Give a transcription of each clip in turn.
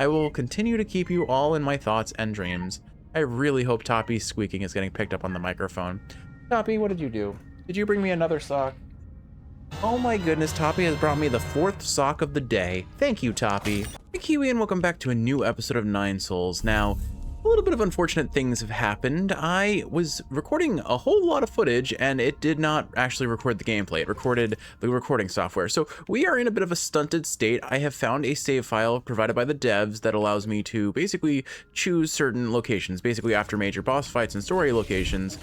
I will continue to keep you all in my thoughts and dreams. I really hope Tappi's squeaking is getting picked up on the microphone. Tappi, what did you do? Did you bring me another sock? Oh my goodness, Tappi has brought me the 4th sock of the day. Thank you, Tappi. Hey Kiwi, and welcome back to a new episode of Nine Souls. Now, a little bit of unfortunate things have happened. I was recording a whole lot of footage and it did not actually record the gameplay. It recorded the recording software. So we are in a bit of a stunted state. I have found a save file provided by the devs that allows me to basically choose certain locations, basically after major boss fights and story locations,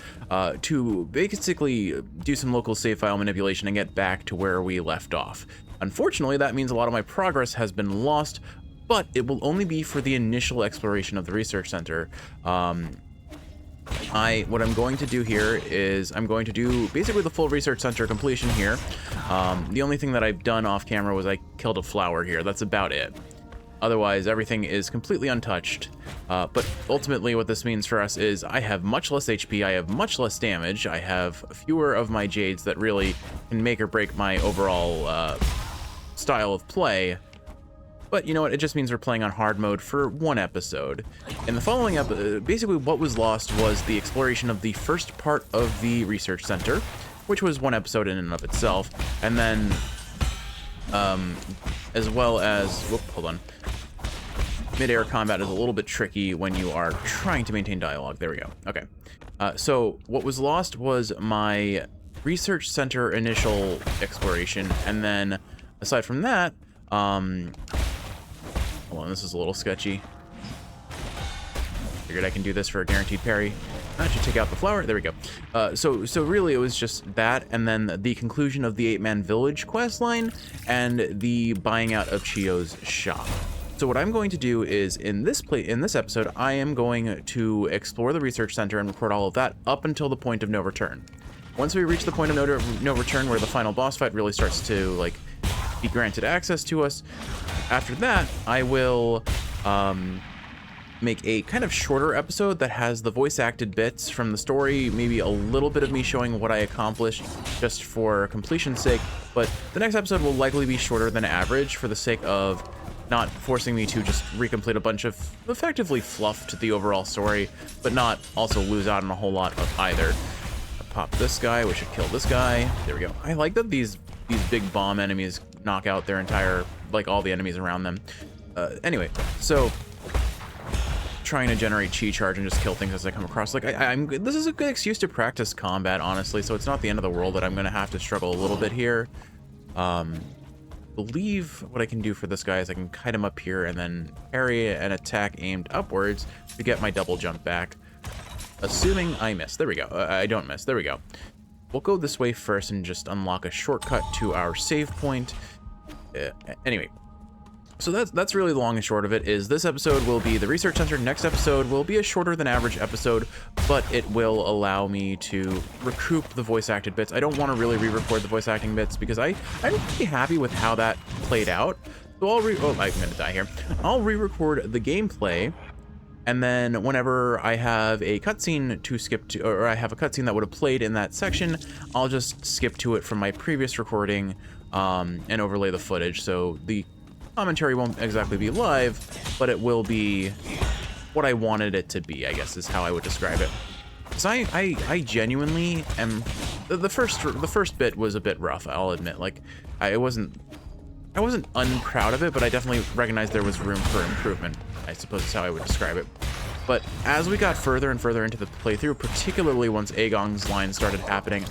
to basically do some local save file manipulation and get back to where we left off. Unfortunately, that means a lot of my progress has been lost, but it will only be for the initial exploration of the research center. What I'm going to do here is I'm going to do basically the full research center completion here. The only thing that I've done off camera was I killed a flower here. That's about it. Otherwise, everything is completely untouched. But ultimately what this means for us is I have much less HP, I have much less damage, I have fewer of my jades that really can make or break my overall style of play. But you know what, it just means we're playing on hard mode for one episode. In the following episode, basically what was lost was the exploration of the first part of the research center, which was one episode in and of itself, and then, as well as, whoop, hold on. Mid-air combat is a little bit tricky when you are trying to maintain dialogue. There we go, okay. So what was lost was my research center initial exploration, and then aside from that, hold on, this is a little sketchy. Figured I can do this for a guaranteed parry. I should take out the flower. There we go. So really it was just that, and then the conclusion of the 8-man village quest line and the buying out of Chio's shop. So what I'm going to do is in this episode, I am going to explore the research center and record all of that up until the point of no return. Once we reach the point of no return where the final boss fight really starts to like be granted access to us, after that, I will make a kind of shorter episode that has the voice-acted bits from the story, maybe a little bit of me showing what I accomplished just for completion's sake, but the next episode will likely be shorter than average for the sake of not forcing me to just recomplete a bunch of effectively fluff to the overall story, but not also lose out on a whole lot of either. Pop this guy, we should kill this guy. There we go. I like that these big bomb enemies knock out their entire, like all the enemies around them. Anyway, so trying to generate chi charge and just kill things as I come across. Like this is a good excuse to practice combat, honestly. So it's not the end of the world that I'm gonna have to struggle a little bit here. Believe what I can do for this guy is I can kite him up here and then parry an attack aimed upwards to get my double jump back. Assuming I miss. There we go. I don't miss. There we go. We'll go this way first and just unlock a shortcut to our save point. Anyway, so that's really the long and short of it. Is this episode will be the research center. Next episode will be a shorter than average episode, but it will allow me to recoup the voice acted bits. I don't want to really re-record the voice acting bits because I'm pretty happy with how that played out. So I'm gonna die here. I'll re-record the gameplay. And then whenever I have a cutscene to skip to, or I have a cutscene that would have played in that section, I'll just skip to it from my previous recording and overlay the footage. So the commentary won't exactly be live, but it will be what I wanted it to be, I guess is how I would describe it. Because I genuinely am, the first bit was a bit rough, I'll admit. Like, I wasn't unproud of it, but I definitely recognized there was room for improvement, I suppose is how I would describe it. But as we got further and further into the playthrough, particularly once Aegong's line started happening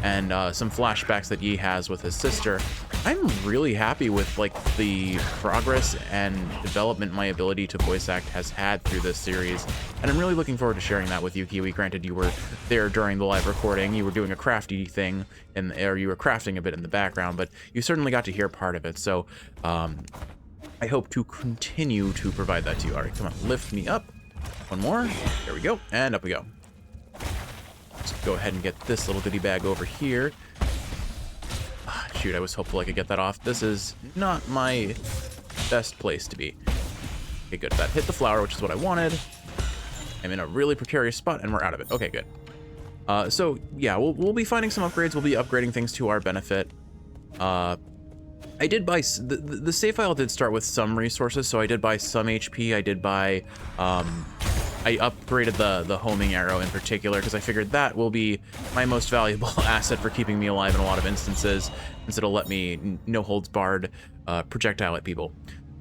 and some flashbacks that Yi has with his sister, I'm really happy with like the progress and development my ability to voice act has had through this series. And I'm really looking forward to sharing that with you, Kiwi. Granted, you were there during the live recording, you were doing a crafty thing, or you were crafting a bit in the background, but you certainly got to hear part of it. So I hope to continue to provide that to you. All right, come on, lift me up. One more. There we go. And up we go. Let's go ahead and get this little goodie bag over here. Shoot, I was hopeful I could get that off. This is not my best place to be. Okay, good. That hit the flower, which is what I wanted. I'm in a really precarious spot, and we're out of it. Okay, good. So, yeah, we'll be finding some upgrades. We'll be upgrading things to our benefit. I did buy the save file did start with some resources, so I did buy some HP. I did buy I upgraded the homing arrow in particular because I figured that will be my most valuable asset for keeping me alive in a lot of instances, since it'll let me no holds barred projectile at people.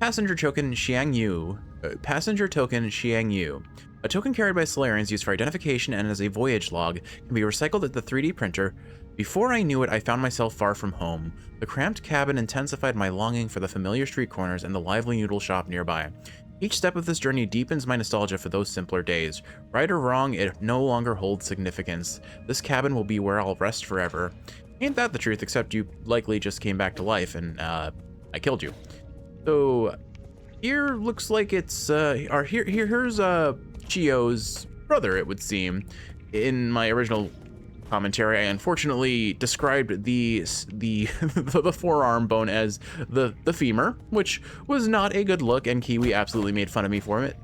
Passenger token Xiang Yu. Passenger token Xiang Yu. A token carried by Solarians used for identification and as a voyage log can be recycled at the 3D printer. Before I knew it, I found myself far from home. The cramped cabin intensified my longing for the familiar street corners and the lively noodle shop nearby. Each step of this journey deepens my nostalgia for those simpler days. Right or wrong, it no longer holds significance. This cabin will be where I'll rest forever. Ain't that the truth, except you likely just came back to life and I killed you. So here looks like it's here's Chio's brother, it would seem. In my original commentary, I unfortunately described the forearm bone as the femur, which was not a good look, and Kiwi absolutely made fun of me for it.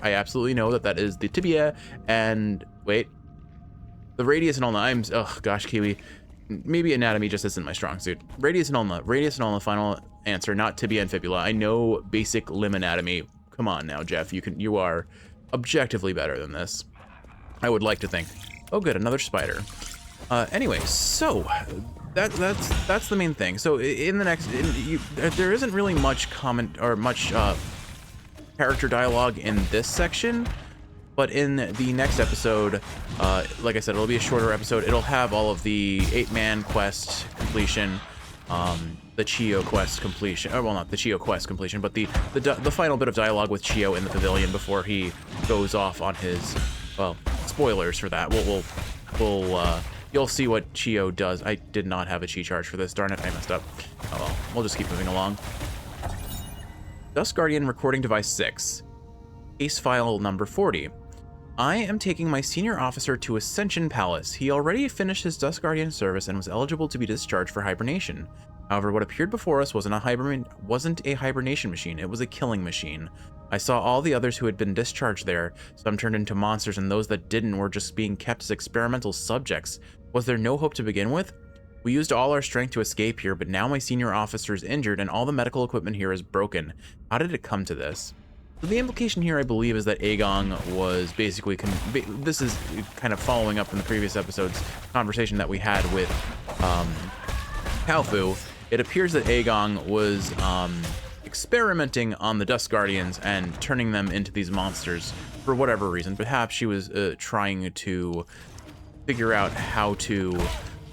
I absolutely know that is the tibia, and wait, the radius and ulna. Oh gosh, Kiwi, maybe anatomy just isn't my strong suit. Radius and ulna, final answer, not tibia and fibula. I know basic limb anatomy. Come on now, Jeff, you are objectively better than this, I would like to think. Oh good, another spider. Anyway, so that's the main thing. So in the next, there isn't really much comment or much character dialogue in this section, but in the next episode, like I said, it'll be a shorter episode. It'll have all of the 8-man quest completion, the Chio quest completion, well, not the Chio quest completion, but the final bit of dialogue with Chio in the pavilion before he goes off on his, well, spoilers for that. You'll see what Chio does. I did not have a chi charge for this. Darn it, I messed up. Oh well, we'll just keep moving along. Dust Guardian recording device 6. Case file number 40. I am taking my senior officer to Ascension Palace. He already finished his Dust Guardian service and was eligible to be discharged for hibernation. However, what appeared before us wasn't a hibernation machine, it was a killing machine. I saw all the others who had been discharged there. Some turned into monsters, and those that didn't were just being kept as experimental subjects. Was there no hope to begin with? We used all our strength to escape here, but now my senior officer is injured and all the medical equipment here is broken. How did it come to this? So the implication here, I believe, is that Aegon was basically... this is kind of following up from the previous episode's conversation that we had with Kalfu. It appears that Aegon was experimenting on the Dust Guardians and turning them into these monsters for whatever reason. Perhaps she was trying to figure out how to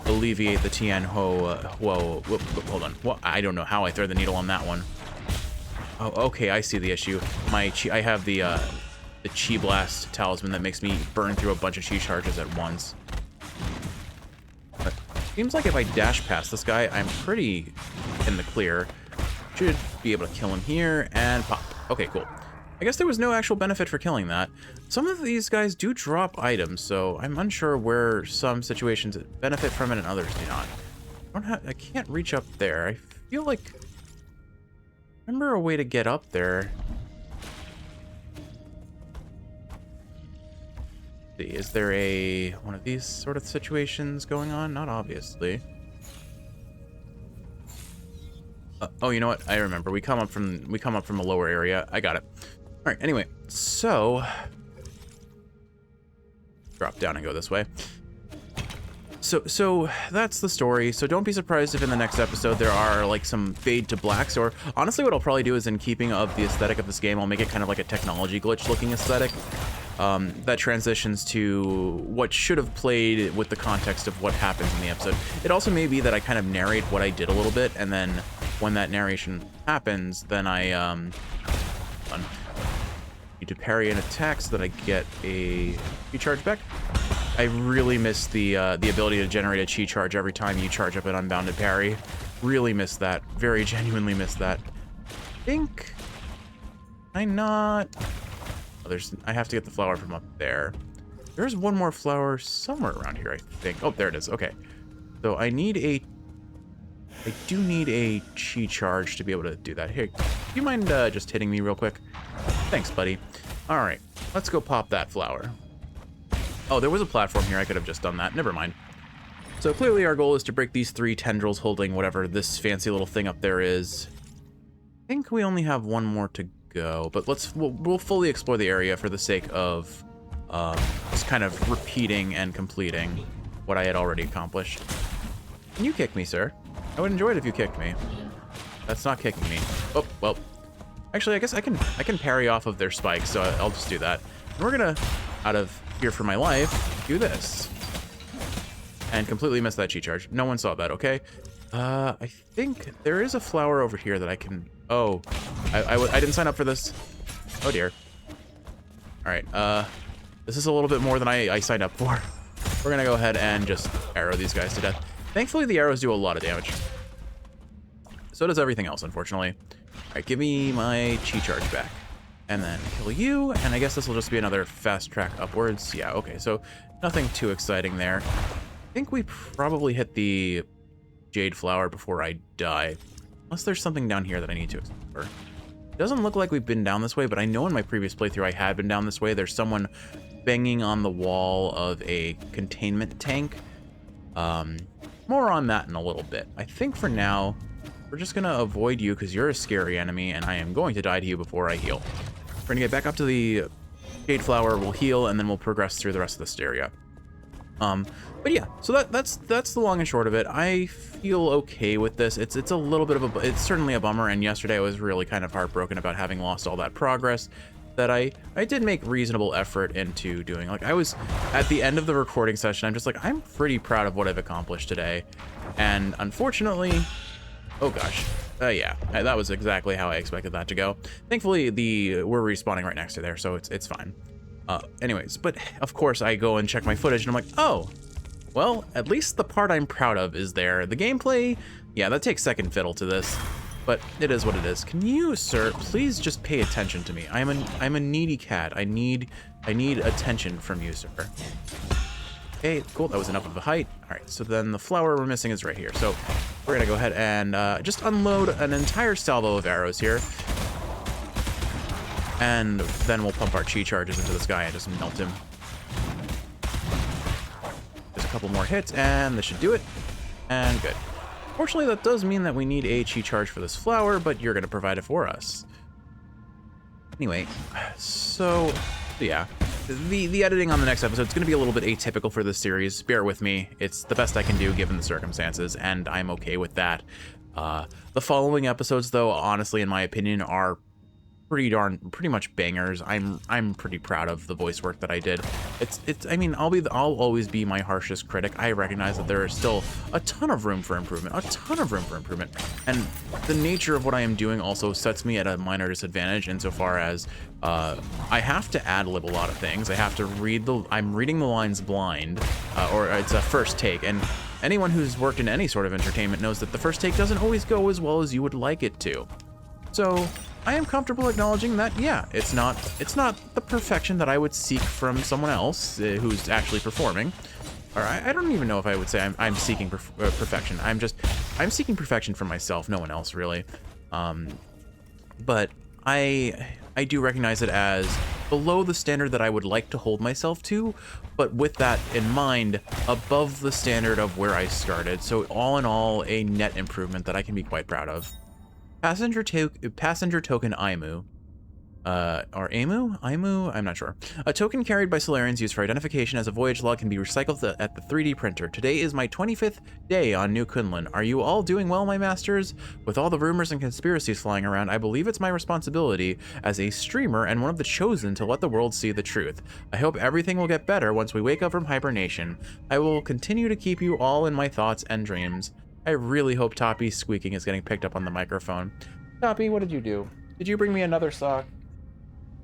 alleviate the Tian Ho. Whoa, hold on. Well, I don't know how I thread the needle on that one. Oh, okay, I see the issue. I have the Chi Blast talisman that makes me burn through a bunch of Chi charges at once. But seems like if I dash past this guy, I'm pretty in the clear. Should be able to kill him here and pop. Okay, cool. I guess there was no actual benefit for killing that. Some of these guys do drop items, so I'm unsure where some situations benefit from it and others do not. I can't reach up there. I feel like... remember a way to get up there. Let's see, is there one of these sort of situations going on? Not obviously. Oh, you know what? I remember. We come up from a lower area. I got it. All right. Anyway, so drop down and go this way. So that's the story. So don't be surprised if in the next episode there are like some fade to blacks, or honestly what I'll probably do is, in keeping of the aesthetic of this game, I'll make it kind of like a technology glitch looking aesthetic that transitions to what should have played with the context of what happens in the episode. It also may be that I kind of narrate what I did a little bit, and then when that narration happens, then I need to parry an attack so that I get a recharge back. I really miss the ability to generate a chi charge every time you charge up an unbounded parry. Really miss that. Very genuinely miss that. I have to get the flower from up there. There's one more flower somewhere around here, I think. Oh, there it is. Okay. So I do need a chi charge to be able to do that. Here, do you mind just hitting me real quick? Thanks, buddy. All right, let's go pop that flower. Oh, there was a platform here. I could have just done that. Never mind. So clearly our goal is to break these 3 tendrils holding whatever this fancy little thing up there is. I think we only have 1 more to go, but we'll fully explore the area for the sake of just kind of repeating and completing what I had already accomplished. Can you kick me, sir? I would enjoy it if you kicked me. That's not kicking me. Oh, well. Actually, I guess I can parry off of their spikes, so I'll just do that. And we're gonna, out of fear for my life, do this. And completely miss that chi charge. No one saw that, okay? I think there is a flower over here that I can... Oh, I didn't sign up for this. Oh, dear. All right, this is a little bit more than I signed up for. We're gonna go ahead and just arrow these guys to death. Thankfully, the arrows do a lot of damage. So does everything else, unfortunately. All right, give me my chi charge back. And then kill you, and I guess this will just be another fast track upwards. Yeah, okay, so nothing too exciting there. I think we probably hit the jade flower before I die. Unless there's something down here that I need to explore. It doesn't look like we've been down this way, but I know in my previous playthrough I had been down this way. There's someone banging on the wall of a containment tank. More on that in a little bit. I think for now, we're just gonna avoid you because you're a scary enemy and I am going to die to you before I heal. We're gonna get back up to the jade flower, we'll heal, and then we'll progress through the rest of this area. But yeah, so that's the long and short of it. I feel okay with this. It's a little bit of it's certainly a bummer, and yesterday I was really kind of heartbroken about having lost all that progress that I did make reasonable effort into doing. Like, I was at the end of the recording session, I'm just like, I'm pretty proud of what I've accomplished today. And unfortunately, oh gosh, yeah, that was exactly how I expected that to go. Thankfully, we're respawning right next to there, so it's fine. Anyways, but of course I go and check my footage and I'm like, oh, well, at least the part I'm proud of is there. The gameplay, yeah, that takes second fiddle to this, but it is what it is. Can you, sir, please just pay attention to me? I'm a needy cat. I need attention from you, sir. Okay, cool, that was enough of a height. All right, so then the flower we're missing is right here. So we're gonna go ahead and just unload an entire salvo of arrows here. And then we'll pump our chi charges into this guy and just melt him. There's a couple more hits, and this should do it. And good. Fortunately, that does mean that we need a chi charge for this flower, but you're going to provide it for us. Anyway, so yeah. The editing on the next episode is going to be a little bit atypical for this series. Bear with me. It's the best I can do given the circumstances, and I'm okay with that. The following episodes, though, honestly, in my opinion, are pretty much bangers. I'm pretty proud of the voice work that I did. I mean, I'll always be my harshest critic. I recognize that there is still a ton of room for improvement, and the nature of what I am doing also sets me at a minor disadvantage insofar as I have to ad-lib a lot of things. I have to I'm reading the lines blind, or it's a first take, and anyone who's worked in any sort of entertainment knows that the first take doesn't always go as well as you would like it to. So I am comfortable acknowledging that, yeah, it's not the perfection that I would seek from someone else who's actually performing. Or I don't even know if I would say I'm seeking perfection. I'm seeking perfection for myself, no one else really. But I do recognize it as below the standard that I would like to hold myself to, but with that in mind, above the standard of where I started. So all in all, a net improvement that I can be quite proud of. Passenger token IMU. Or IMU? I'm not sure. A token carried by Solarians used for identification as a voyage log can be recycled at the 3D printer. Today is my 25th day on New Kunlun. Are you all doing well, my masters? With all the rumors and conspiracies flying around, I believe it's my responsibility as a streamer and one of the chosen to let the world see the truth. I hope everything will get better once we wake up from hibernation. I will continue to keep you all in my thoughts and dreams. I really hope Tappi's squeaking is getting picked up on the microphone. Tappi, what did you do? Did you bring me another sock?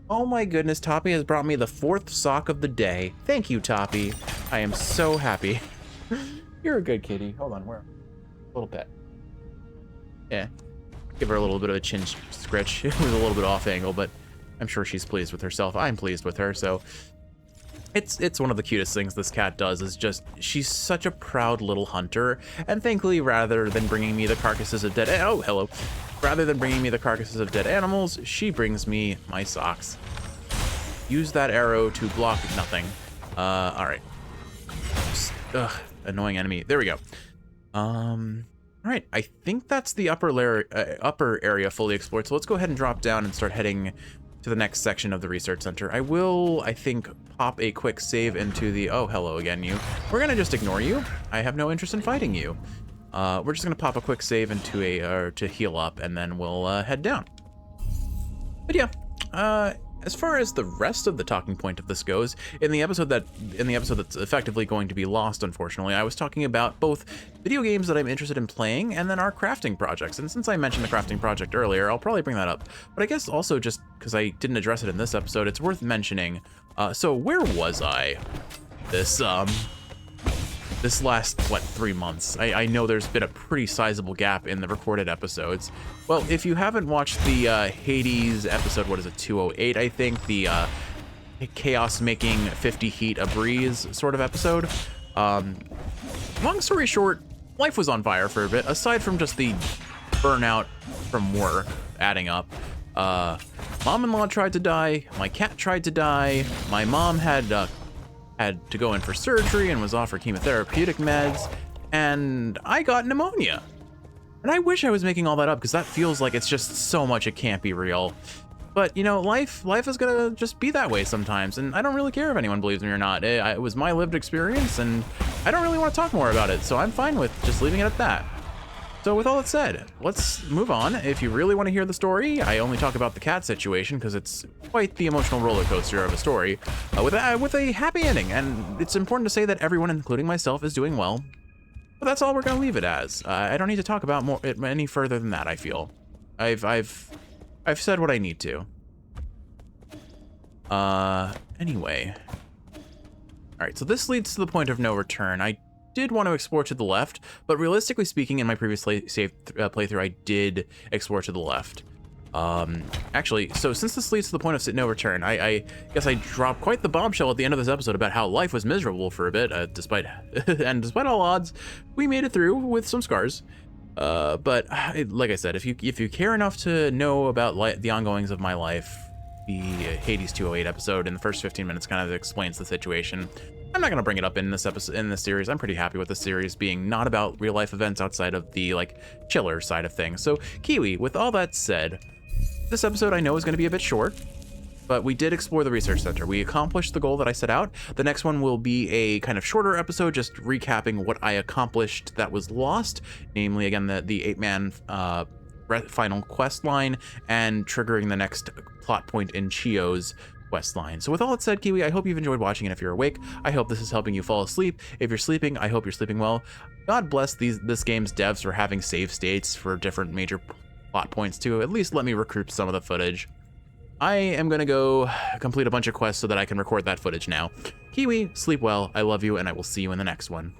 Oh my goodness, Tappi has brought me the 4th sock of the day. Thank you, Tappi. I am so happy. You're a good kitty. Hold on, where? Little pet. Yeah. Give her a little bit of a chin scratch. It was a little bit off angle, but I'm sure she's pleased with herself. I'm pleased with her, so... It's one of the cutest things this cat does, is just, she's such a proud little hunter, and thankfully, rather than bringing me the carcasses of dead, oh, hello. Rather than bringing me the carcasses of dead animals, she brings me my socks. Use that arrow to block nothing. All right. Ugh, annoying enemy. There we go. All right, I think that's the upper area fully explored. So let's go ahead and drop down and start heading to the next section of the research center. I will, I think, pop a quick save into the, oh, hello again, you. We're gonna just ignore you. I have no interest in fighting you. We're just gonna pop a quick save into to heal up, and then we'll head down. But yeah, as far as the rest of the talking point of this goes, in the episode that's effectively going to be lost, unfortunately, I was talking about both video games that I'm interested in playing and then our crafting projects. And since I mentioned the crafting project earlier, I'll probably bring that up. But I guess also just because I didn't address it in this episode, it's worth mentioning. So where was I this last, what, 3 months? I know there's been a pretty sizable gap in the recorded episodes. Well, if you haven't watched the Hades episode, what is it, 208, I think, the chaos making 50 heat a breeze sort of episode. Long story short, life was on fire for a bit, aside from just the burnout from work adding up. Mom-in-law tried to die, my cat tried to die, my mom had to go in for surgery and was offered chemotherapeutic meds, and I got pneumonia. And I wish I was making all that up, because that feels like it's just so much it can't be real. But, you know, life is gonna just be that way sometimes, and I don't really care if anyone believes me or not. It was my lived experience, and I don't really want to talk more about it, so I'm fine with just leaving it at that. So with all that said, let's move on. If you really want to hear the story, I only talk about the cat situation because it's quite the emotional roller coaster of a story with a happy ending. And it's important to say that everyone, including myself, is doing well. But that's all we're going to leave it as. I don't need to talk about any further than that, I feel. I've said what I need to. Anyway. All right, so this leads to the point of no return. I did want to explore to the left, but realistically speaking, in my previous playthrough, I did explore to the left. Actually, so since this leads to the point of no return, I guess I dropped quite the bombshell at the end of this episode about how life was miserable for a bit, despite all odds, we made it through with some scars. But like I said, if you care enough to know about the ongoings of my life, the Hades 208 episode in the first 15 minutes kind of explains the situation. I'm not going to bring it up in this episode, in this series. I'm pretty happy with the series being not about real life events outside of the like chiller side of things. So Kiwi, with all that said, this episode I know is going to be a bit short, but we did explore the research center. We accomplished the goal that I set out. The next one will be a kind of shorter episode, just recapping what I accomplished that was lost, namely again the 8-man final quest line and triggering the next plot point in Chio's quest line. So with all that said, Kiwi, I hope you've enjoyed watching, and if you're awake, I hope this is helping you fall asleep. If you're sleeping, I hope you're sleeping well. God bless this game's devs for having save states for different major plot points to at least let me recoup some of the footage. I am gonna go complete a bunch of quests so that I can record that footage now. Kiwi, sleep well, I love you, and I will see you in the next one.